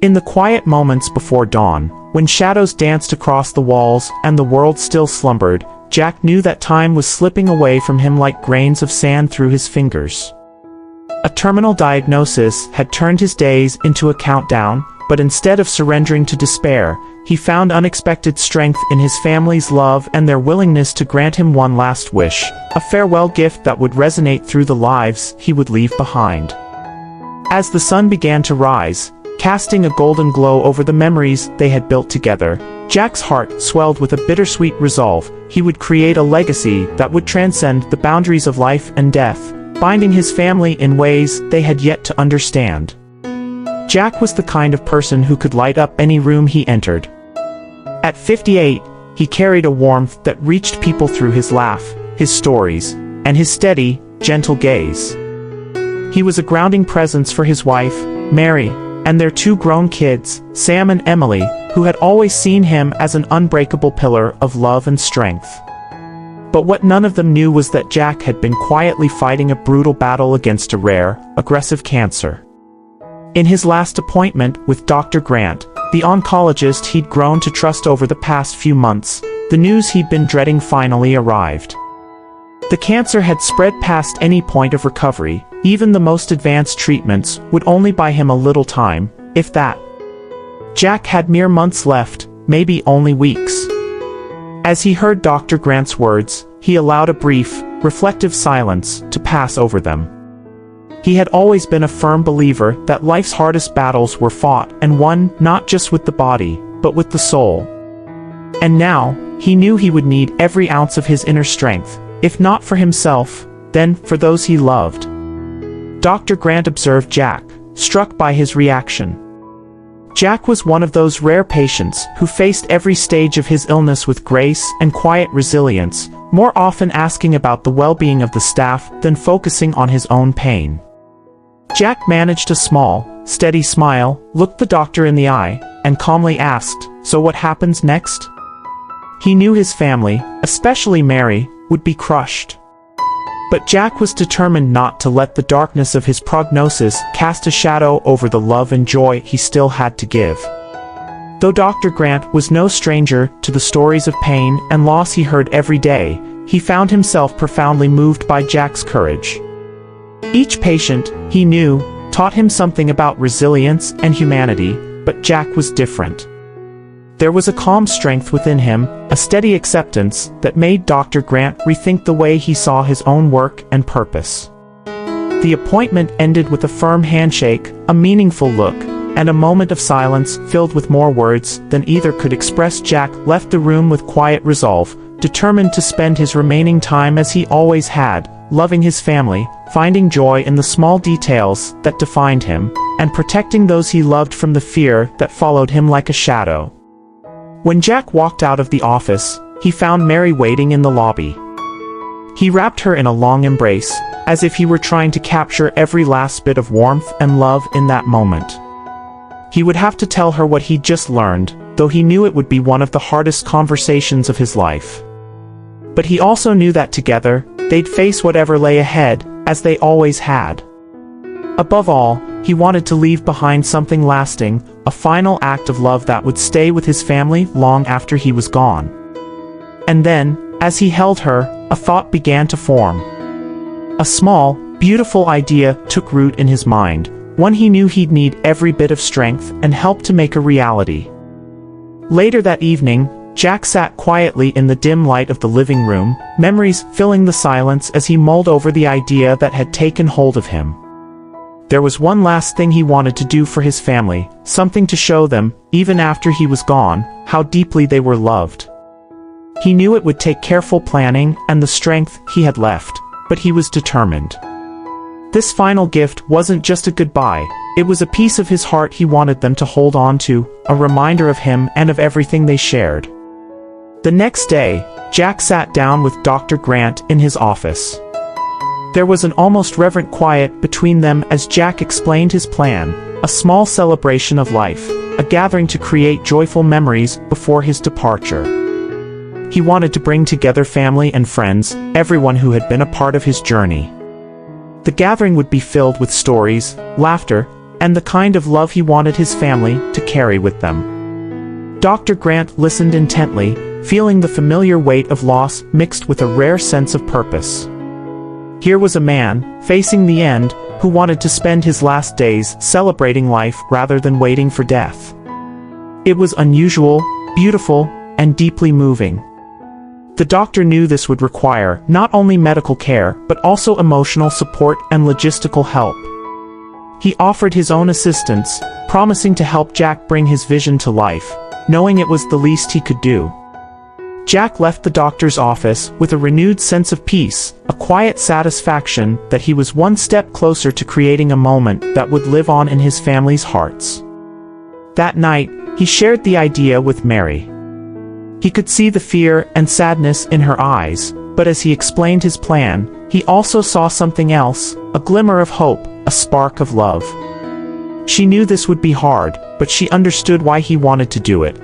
In the quiet moments before dawn, when shadows danced across the walls and the world still slumbered, Jack knew that time was slipping away from him like grains of sand through his fingers. A terminal diagnosis had turned his days into a countdown, but instead of surrendering to despair, he found unexpected strength in his family's love and their willingness to grant him one last wish, a farewell gift that would resonate through the lives he would leave behind. As the sun began to rise, casting a golden glow over the memories they had built together, Jack's heart swelled with a bittersweet resolve. He would create a legacy that would transcend the boundaries of life and death, binding his family in ways they had yet to understand. Jack was the kind of person who could light up any room he entered. At 58, he carried a warmth that reached people through his laugh, his stories, and his steady, gentle gaze. He was a grounding presence for his wife, Mary, and their two grown kids, Sam and Emily, who had always seen him as an unbreakable pillar of love and strength. But what none of them knew was that Jack had been quietly fighting a brutal battle against a rare, aggressive cancer. In his last appointment with Dr. Grant, the oncologist he'd grown to trust over the past few months, the news he'd been dreading finally arrived. The cancer had spread past any point of recovery. Even the most advanced treatments would only buy him a little time, if that. Jack had mere months left, maybe only weeks. As he heard Dr. Grant's words, he allowed a brief, reflective silence to pass over them. He had always been a firm believer that life's hardest battles were fought and won not just with the body, but with the soul. And now, he knew he would need every ounce of his inner strength, if not for himself, then for those he loved. Dr. Grant observed Jack, struck by his reaction. Jack was one of those rare patients who faced every stage of his illness with grace and quiet resilience, more often asking about the well-being of the staff than focusing on his own pain. Jack managed a small, steady smile, looked the doctor in the eye, and calmly asked, "So what happens next?" He knew his family, especially Mary, would be crushed. But Jack was determined not to let the darkness of his prognosis cast a shadow over the love and joy he still had to give. Though Dr. Grant was no stranger to the stories of pain and loss he heard every day, he found himself profoundly moved by Jack's courage. Each patient, he knew, taught him something about resilience and humanity, but Jack was different. There was a calm strength within him, a steady acceptance that made Dr. Grant rethink the way he saw his own work and purpose. The appointment ended with a firm handshake, a meaningful look, and a moment of silence filled with more words than either could express. Jack left the room with quiet resolve, determined to spend his remaining time as he always had, loving his family, finding joy in the small details that defined him, and protecting those he loved from the fear that followed him like a shadow. When Jack walked out of the office, he found Mary waiting in the lobby. He wrapped her in a long embrace, as if he were trying to capture every last bit of warmth and love in that moment. He would have to tell her what he'd just learned, though he knew it would be one of the hardest conversations of his life. But he also knew that together, they'd face whatever lay ahead, as they always had. Above all, he wanted to leave behind something lasting, a final act of love that would stay with his family long after he was gone. And then, as he held her, a thought began to form. A small, beautiful idea took root in his mind, one he knew he'd need every bit of strength and help to make a reality. Later that evening, Jack sat quietly in the dim light of the living room, memories filling the silence as he mulled over the idea that had taken hold of him. There was one last thing he wanted to do for his family, something to show them, even after he was gone, how deeply they were loved. He knew it would take careful planning and the strength he had left, but he was determined. This final gift wasn't just a goodbye, it was a piece of his heart he wanted them to hold on to, a reminder of him and of everything they shared. The next day, Jack sat down with Dr. Grant in his office. There was an almost reverent quiet between them as Jack explained his plan, a small celebration of life, a gathering to create joyful memories before his departure. He wanted to bring together family and friends, everyone who had been a part of his journey. The gathering would be filled with stories, laughter, and the kind of love he wanted his family to carry with them. Dr. Grant listened intently, feeling the familiar weight of loss mixed with a rare sense of purpose. Here was a man, facing the end, who wanted to spend his last days celebrating life rather than waiting for death. It was unusual, beautiful, and deeply moving. The doctor knew this would require not only medical care but also emotional support and logistical help. He offered his own assistance, promising to help Jack bring his vision to life, knowing it was the least he could do. Jack left the doctor's office with a renewed sense of peace, a quiet satisfaction that he was one step closer to creating a moment that would live on in his family's hearts. That night, he shared the idea with Mary. He could see the fear and sadness in her eyes, but as he explained his plan, he also saw something else, a glimmer of hope, a spark of love. She knew this would be hard, but she understood why he wanted to do it.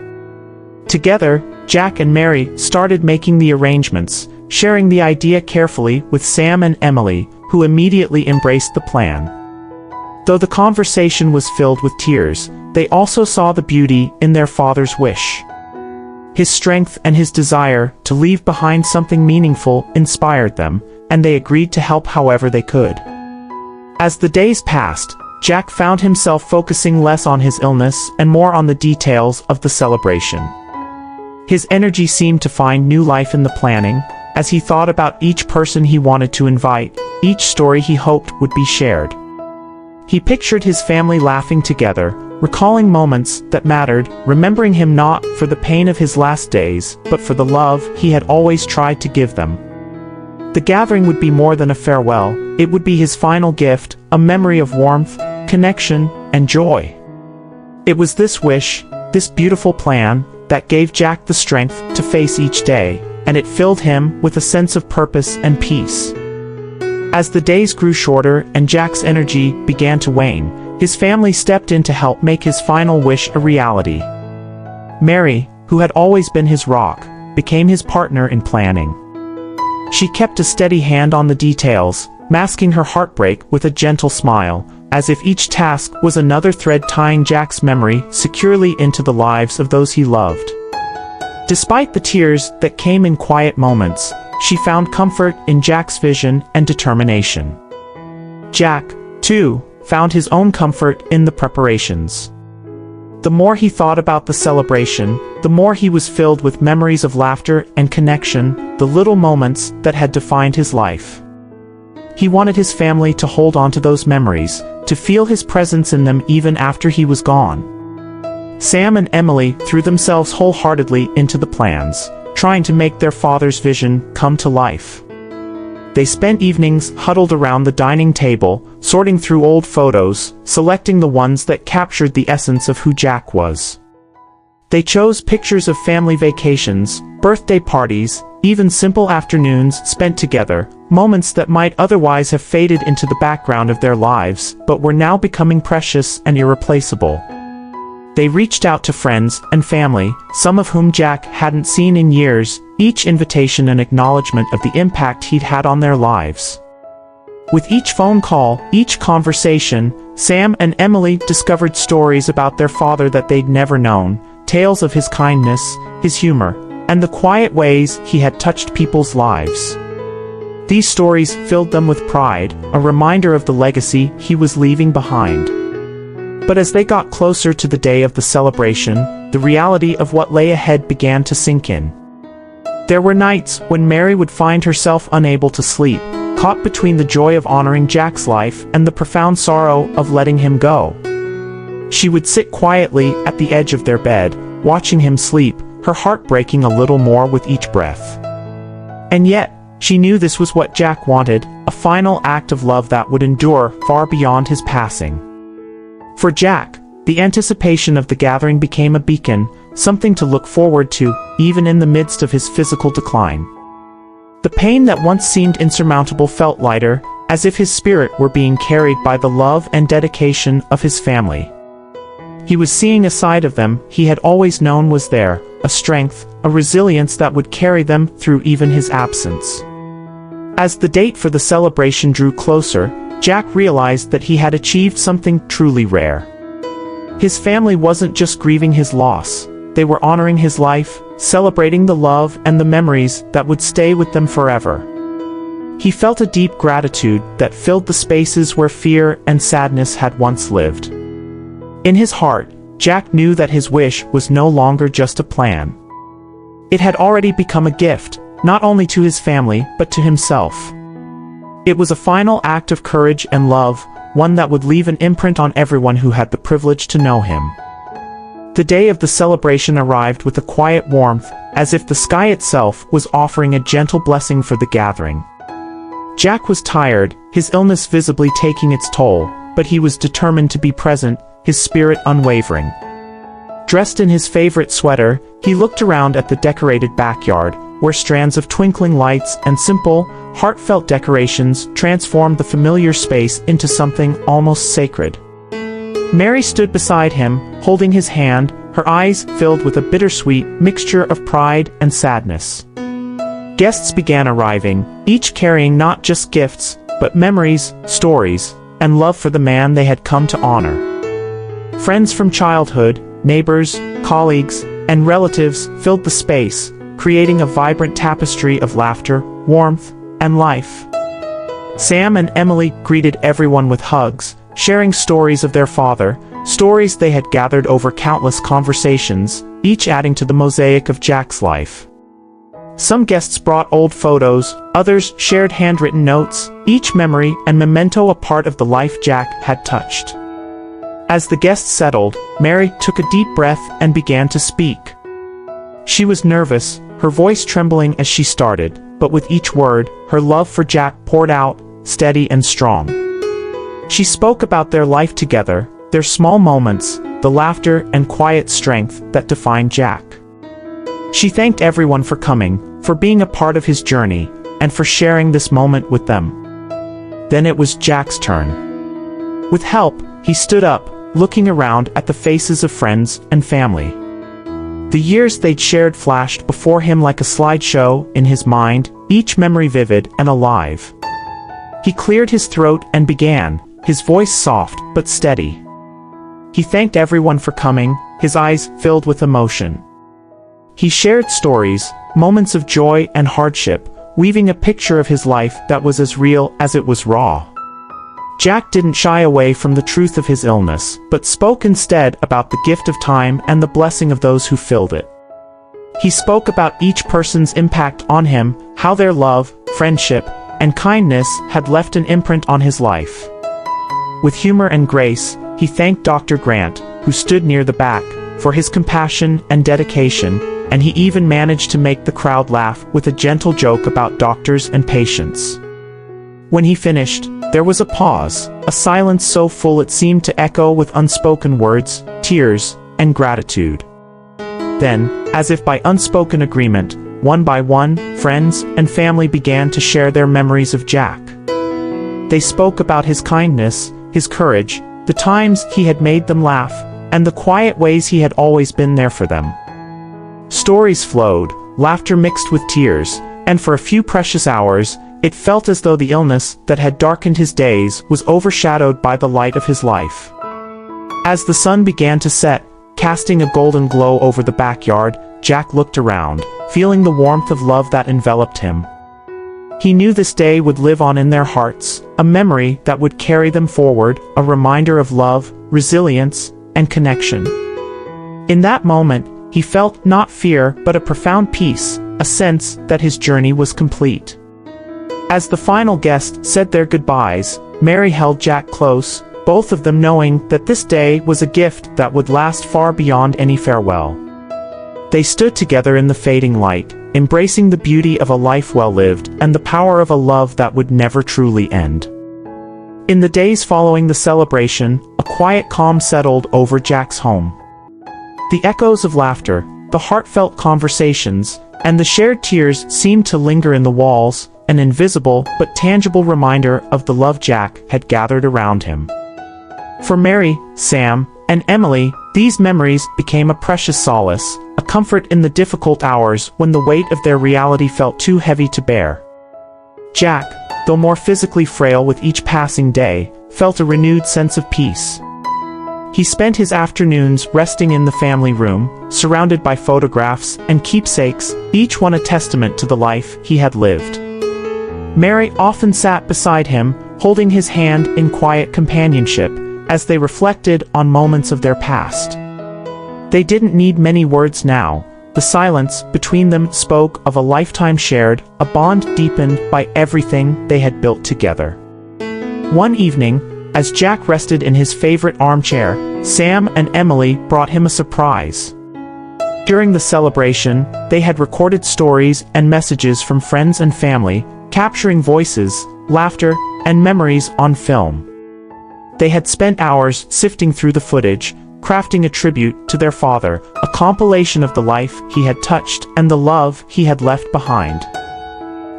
Together, Jack and Mary started making the arrangements, sharing the idea carefully with Sam and Emily, who immediately embraced the plan. Though the conversation was filled with tears, they also saw the beauty in their father's wish. His strength and his desire to leave behind something meaningful inspired them, and they agreed to help however they could. As the days passed, Jack found himself focusing less on his illness and more on the details of the celebration. His energy seemed to find new life in the planning, as he thought about each person he wanted to invite, each story he hoped would be shared. He pictured his family laughing together, recalling moments that mattered, remembering him not for the pain of his last days, but for the love he had always tried to give them. The gathering would be more than a farewell, it would be his final gift, a memory of warmth, connection, and joy. It was this wish, this beautiful plan, that gave Jack the strength to face each day, and it filled him with a sense of purpose and peace. As the days grew shorter and Jack's energy began to wane, his family stepped in to help make his final wish a reality. Mary, who had always been his rock, became his partner in planning. She kept a steady hand on the details, masking her heartbreak with a gentle smile, as if each task was another thread tying Jack's memory securely into the lives of those he loved. Despite the tears that came in quiet moments, she found comfort in Jack's vision and determination. Jack, too, found his own comfort in the preparations. The more he thought about the celebration, the more he was filled with memories of laughter and connection, the little moments that had defined his life. He wanted his family to hold on to those memories, to feel his presence in them even after he was gone. Sam and Emily threw themselves wholeheartedly into the plans, trying to make their father's vision come to life. They spent evenings huddled around the dining table, sorting through old photos, selecting the ones that captured the essence of who Jack was. They chose pictures of family vacations, birthday parties, even simple afternoons spent together, moments that might otherwise have faded into the background of their lives, but were now becoming precious and irreplaceable. They reached out to friends and family, some of whom Jack hadn't seen in years, each invitation an acknowledgement of the impact he'd had on their lives. With each phone call, each conversation, Sam and Emily discovered stories about their father that they'd never known, tales of his kindness, his humor, and the quiet ways he had touched people's lives. These stories filled them with pride, a reminder of the legacy he was leaving behind. But as they got closer to the day of the celebration, the reality of what lay ahead began to sink in. There were nights when Mary would find herself unable to sleep, caught between the joy of honoring Jack's life and the profound sorrow of letting him go. She would sit quietly at the edge of their bed, watching him sleep, her heart breaking a little more with each breath. And yet, she knew this was what Jack wanted, a final act of love that would endure far beyond his passing. For Jack, the anticipation of the gathering became a beacon, something to look forward to, even in the midst of his physical decline. The pain that once seemed insurmountable felt lighter, as if his spirit were being carried by the love and dedication of his family. He was seeing a side of them he had always known was there, a strength, a resilience that would carry them through even his absence. As the date for the celebration drew closer, Jack realized that he had achieved something truly rare. His family wasn't just grieving his loss, they were honoring his life, celebrating the love and the memories that would stay with them forever. He felt a deep gratitude that filled the spaces where fear and sadness had once lived. In his heart, Jack knew that his wish was no longer just a plan. It had already become a gift, not only to his family but to himself. It was a final act of courage and love, one that would leave an imprint on everyone who had the privilege to know him. The day of the celebration arrived with a quiet warmth, as if the sky itself was offering a gentle blessing for the gathering. Jack was tired, his illness visibly taking its toll, but he was determined to be present, his spirit unwavering. Dressed in his favorite sweater, he looked around at the decorated backyard, where strands of twinkling lights and simple, heartfelt decorations transformed the familiar space into something almost sacred. Mary stood beside him, holding his hand, her eyes filled with a bittersweet mixture of pride and sadness. Guests began arriving, each carrying not just gifts, but memories, stories, and love for the man they had come to honor. Friends from childhood, neighbors, colleagues, and relatives filled the space, creating a vibrant tapestry of laughter, warmth, and life. Sam and Emily greeted everyone with hugs, sharing stories of their father, stories they had gathered over countless conversations, each adding to the mosaic of Jack's life. Some guests brought old photos, others shared handwritten notes, each memory and memento a part of the life Jack had touched. As the guests settled, Mary took a deep breath and began to speak. She was nervous, her voice trembling as she started, but with each word, her love for Jack poured out, steady and strong. She spoke about their life together, their small moments, the laughter and quiet strength that defined Jack. She thanked everyone for coming, for being a part of his journey, and for sharing this moment with them. Then it was Jack's turn. With help, he stood up, looking around at the faces of friends and family. The years they'd shared flashed before him like a slideshow in his mind, each memory vivid and alive. He cleared his throat and began, his voice soft but steady. He thanked everyone for coming, his eyes filled with emotion. He shared stories, moments of joy and hardship, weaving a picture of his life that was as real as it was raw. Jack didn't shy away from the truth of his illness, but spoke instead about the gift of time and the blessing of those who filled it. He spoke about each person's impact on him, how their love, friendship, and kindness had left an imprint on his life. With humor and grace, he thanked Dr. Grant, who stood near the back, for his compassion and dedication, and he even managed to make the crowd laugh with a gentle joke about doctors and patients. When he finished, there was a pause, a silence so full it seemed to echo with unspoken words, tears, and gratitude. Then, as if by unspoken agreement, one by one, friends and family began to share their memories of Jack. They spoke about his kindness, his courage, the times he had made them laugh, and the quiet ways he had always been there for them. Stories flowed, laughter mixed with tears, and for a few precious hours, it felt as though the illness that had darkened his days was overshadowed by the light of his life. As the sun began to set, casting a golden glow over the backyard, Jack looked around, feeling the warmth of love that enveloped him. He knew this day would live on in their hearts, a memory that would carry them forward, a reminder of love, resilience, and connection. In that moment, he felt not fear but a profound peace, a sense that his journey was complete. As the final guests said their goodbyes, Mary held Jack close, both of them knowing that this day was a gift that would last far beyond any farewell. They stood together in the fading light, embracing the beauty of a life well lived and the power of a love that would never truly end. In the days following the celebration, a quiet calm settled over Jack's home. The echoes of laughter, the heartfelt conversations, and the shared tears seemed to linger in the walls, an invisible but tangible reminder of the love Jack had gathered around him. For Mary, Sam, and Emily, these memories became a precious solace, a comfort in the difficult hours when the weight of their reality felt too heavy to bear. Jack, though more physically frail with each passing day, felt a renewed sense of peace. He spent his afternoons resting in the family room, surrounded by photographs and keepsakes, each one a testament to the life he had lived. Mary often sat beside him, holding his hand in quiet companionship, as they reflected on moments of their past. They didn't need many words now. The silence between them spoke of a lifetime shared, a bond deepened by everything they had built together. One evening, as Jack rested in his favorite armchair, Sam and Emily brought him a surprise. During the celebration, they had recorded stories and messages from friends and family, capturing voices, laughter, and memories on film. They had spent hours sifting through the footage, crafting a tribute to their father, a compilation of the life he had touched and the love he had left behind.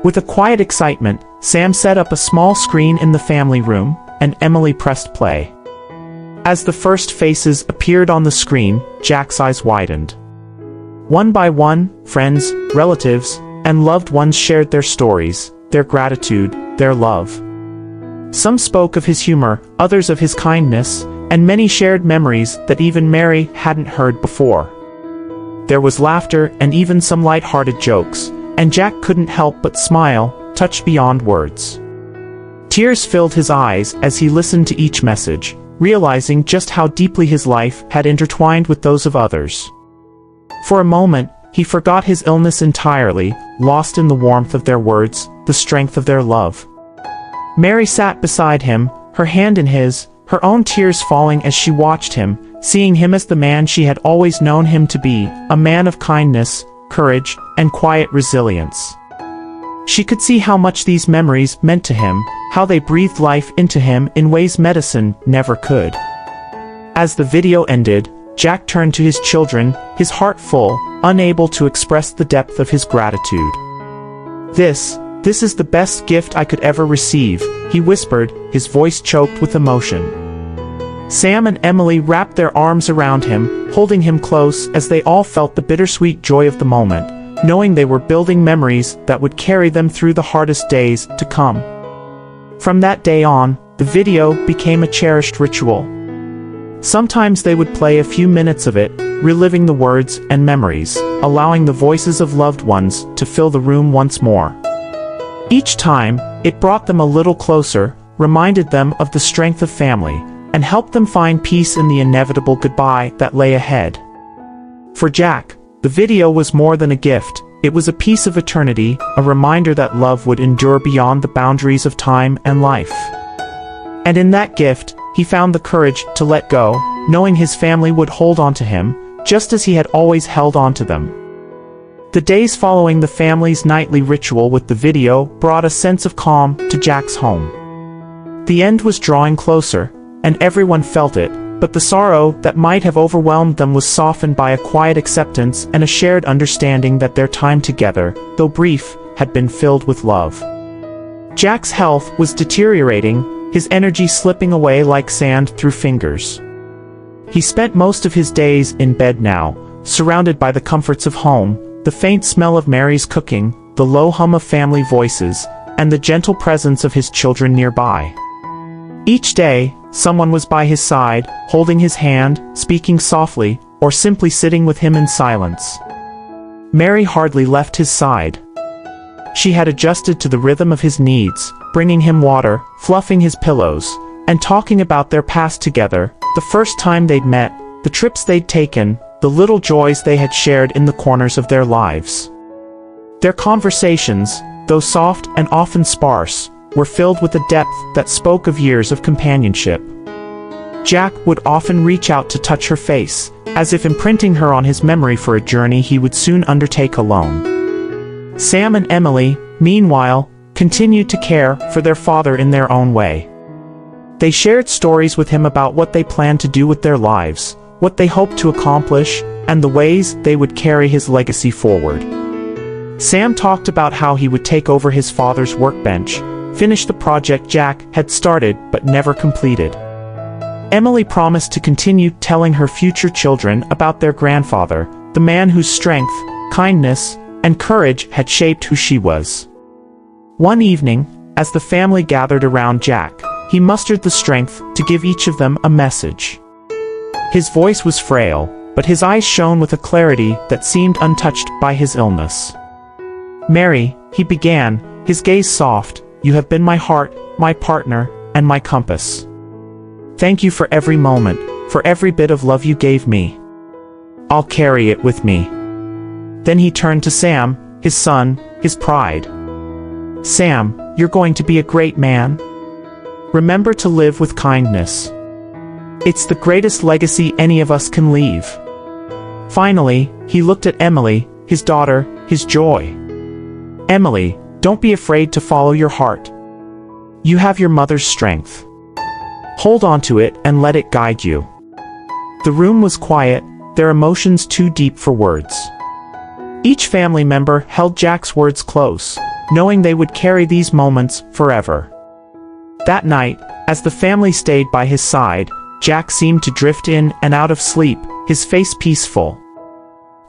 With a quiet excitement, Sam set up a small screen in the family room, and Emily pressed play. As the first faces appeared on the screen, Jack's eyes widened. One by one, friends, relatives, and loved ones shared their stories, their gratitude, their love. Some spoke of his humor, others of his kindness, and many shared memories that even Mary hadn't heard before. There was laughter and even some light-hearted jokes, and Jack couldn't help but smile, touched beyond words. Tears filled his eyes as he listened to each message, realizing just how deeply his life had intertwined with those of others. For a moment, he forgot his illness entirely, lost in the warmth of their words, the strength of their love. Mary sat beside him, her hand in his, her own tears falling as she watched him, seeing him as the man she had always known him to be, a man of kindness, courage, and quiet resilience. She could see how much these memories meant to him, how they breathed life into him in ways medicine never could. As the video ended, Jack turned to his children, his heart full, unable to express the depth of his gratitude. This is the best gift I could ever receive," he whispered, his voice choked with emotion. Sam and Emily wrapped their arms around him, holding him close as they all felt the bittersweet joy of the moment, knowing they were building memories that would carry them through the hardest days to come. From that day on, the video became a cherished ritual. Sometimes they would play a few minutes of it, reliving the words and memories, allowing the voices of loved ones to fill the room once more. Each time, it brought them a little closer, reminded them of the strength of family, and helped them find peace in the inevitable goodbye that lay ahead. For Jack, the video was more than a gift. It was a piece of eternity, a reminder that love would endure beyond the boundaries of time and life. And in that gift, he found the courage to let go, knowing his family would hold on to him, just as he had always held on to them. The days following the family's nightly ritual with the video brought a sense of calm to Jack's home. The end was drawing closer, and everyone felt it, but the sorrow that might have overwhelmed them was softened by a quiet acceptance and a shared understanding that their time together, though brief, had been filled with love. Jack's health was deteriorating, his energy slipping away like sand through fingers. He spent most of his days in bed now, surrounded by the comforts of home, the faint smell of Mary's cooking, the low hum of family voices, and the gentle presence of his children nearby. Each day, someone was by his side, holding his hand, speaking softly, or simply sitting with him in silence. Mary hardly left his side. She had adjusted to the rhythm of his needs, bringing him water, fluffing his pillows, and talking about their past together, the first time they'd met, the trips they'd taken, the little joys they had shared in the corners of their lives. Their conversations, though soft and often sparse, were filled with a depth that spoke of years of companionship. Jack would often reach out to touch her face, as if imprinting her on his memory for a journey he would soon undertake alone. Sam and Emily, meanwhile, continued to care for their father in their own way. They shared stories with him about what they planned to do with their lives, what they hoped to accomplish, and the ways they would carry his legacy forward. Sam talked about how he would take over his father's workbench, finish the project Jack had started but never completed. Emily promised to continue telling her future children about their grandfather, the man whose strength, kindness, and courage had shaped who she was. One evening, as the family gathered around Jack, he mustered the strength to give each of them a message. His voice was frail, but his eyes shone with a clarity that seemed untouched by his illness. "Mary," he began, his gaze soft, "you have been my heart, my partner, and my compass. Thank you for every moment, for every bit of love you gave me. I'll carry it with me." Then he turned to Sam, his son, his pride. "Sam, you're going to be a great man. Remember to live with kindness. It's the greatest legacy any of us can leave." Finally, he looked at Emily, his daughter, his joy. "Emily, don't be afraid to follow your heart. You have your mother's strength. Hold on to it and let it guide you." The room was quiet, their emotions too deep for words. Each family member held Jack's words close, knowing they would carry these moments forever. That night, as the family stayed by his side, Jack seemed to drift in and out of sleep, his face peaceful.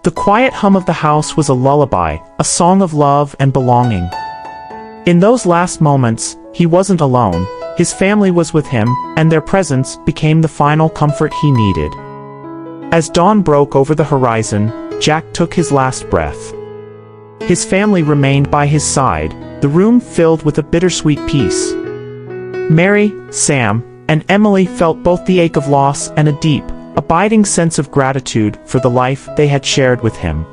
The quiet hum of the house was a lullaby, a song of love and belonging. In those last moments, he wasn't alone, his family was with him, and their presence became the final comfort he needed. As dawn broke over the horizon, Jack took his last breath. His family remained by his side, the room filled with a bittersweet peace. Mary, Sam, and Emily felt both the ache of loss and a deep, abiding sense of gratitude for the life they had shared with him.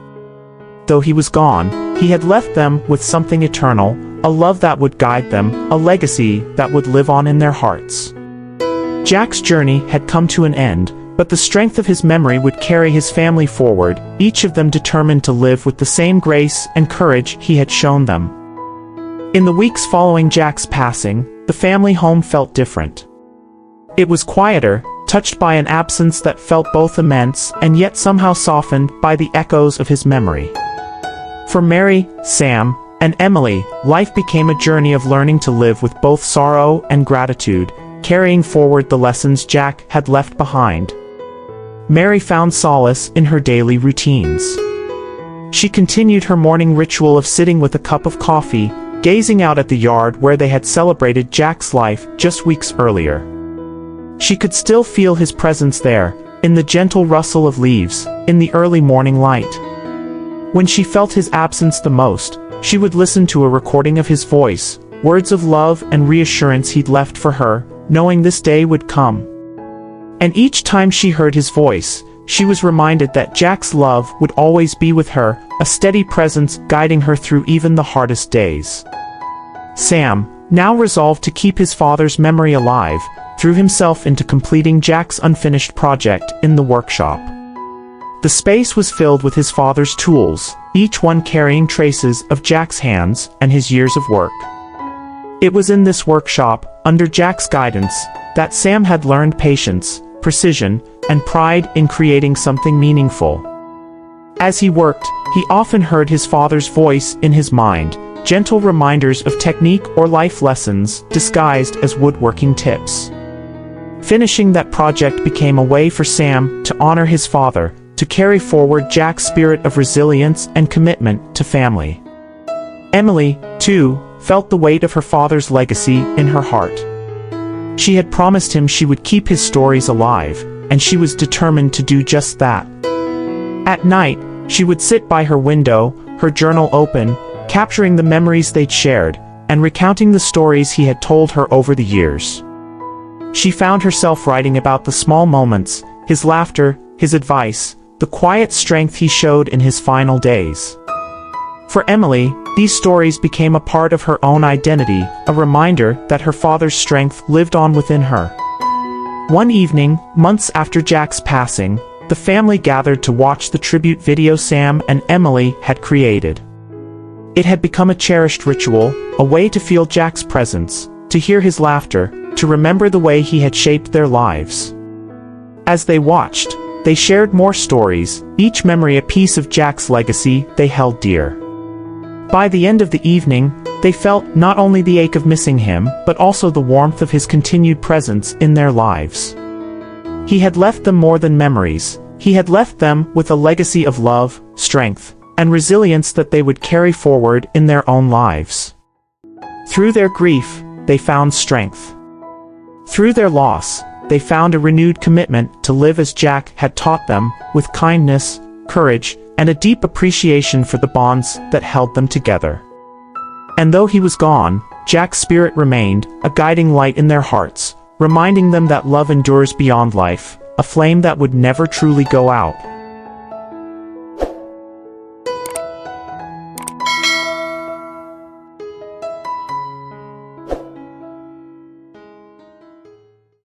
Though he was gone, he had left them with something eternal, a love that would guide them, a legacy that would live on in their hearts. Jack's journey had come to an end, but the strength of his memory would carry his family forward, each of them determined to live with the same grace and courage he had shown them. In the weeks following Jack's passing, the family home felt different. It was quieter, touched by an absence that felt both immense and yet somehow softened by the echoes of his memory. For Mary, Sam, and Emily, life became a journey of learning to live with both sorrow and gratitude, carrying forward the lessons Jack had left behind. Mary found solace in her daily routines. She continued her morning ritual of sitting with a cup of coffee, gazing out at the yard where they had celebrated Jack's life just weeks earlier. She could still feel his presence there, in the gentle rustle of leaves, in the early morning light. When she felt his absence the most, she would listen to a recording of his voice, words of love and reassurance he'd left for her, knowing this day would come. And each time she heard his voice, she was reminded that Jack's love would always be with her, a steady presence guiding her through even the hardest days. Sam, now resolved to keep his father's memory alive, threw himself into completing Jack's unfinished project in the workshop. The space was filled with his father's tools, each one carrying traces of Jack's hands and his years of work. It was in this workshop, under Jack's guidance, that Sam had learned patience, precision, and pride in creating something meaningful. As he worked, he often heard his father's voice in his mind, gentle reminders of technique or life lessons disguised as woodworking tips. Finishing that project became a way for Sam to honor his father, to carry forward Jack's spirit of resilience and commitment to family. Emily, too, felt the weight of her father's legacy in her heart. She had promised him she would keep his stories alive, and she was determined to do just that. At night, she would sit by her window, her journal open, capturing the memories they'd shared, and recounting the stories he had told her over the years. She found herself writing about the small moments, his laughter, his advice, the quiet strength he showed in his final days. For Emily, these stories became a part of her own identity, a reminder that her father's strength lived on within her. One evening, months after Jack's passing, the family gathered to watch the tribute video Sam and Emily had created. It had become a cherished ritual, a way to feel Jack's presence, to hear his laughter, to remember the way he had shaped their lives. As they watched, they shared more stories, each memory a piece of Jack's legacy they held dear. By the end of the evening, they felt not only the ache of missing him, but also the warmth of his continued presence in their lives. He had left them more than memories, he had left them with a legacy of love, strength, and resilience that they would carry forward in their own lives. Through their grief, they found strength. Through their loss, they found a renewed commitment to live as Jack had taught them, with kindness, courage, and a deep appreciation for the bonds that held them together. And though he was gone, Jack's spirit remained, a guiding light in their hearts, reminding them that love endures beyond life, a flame that would never truly go out.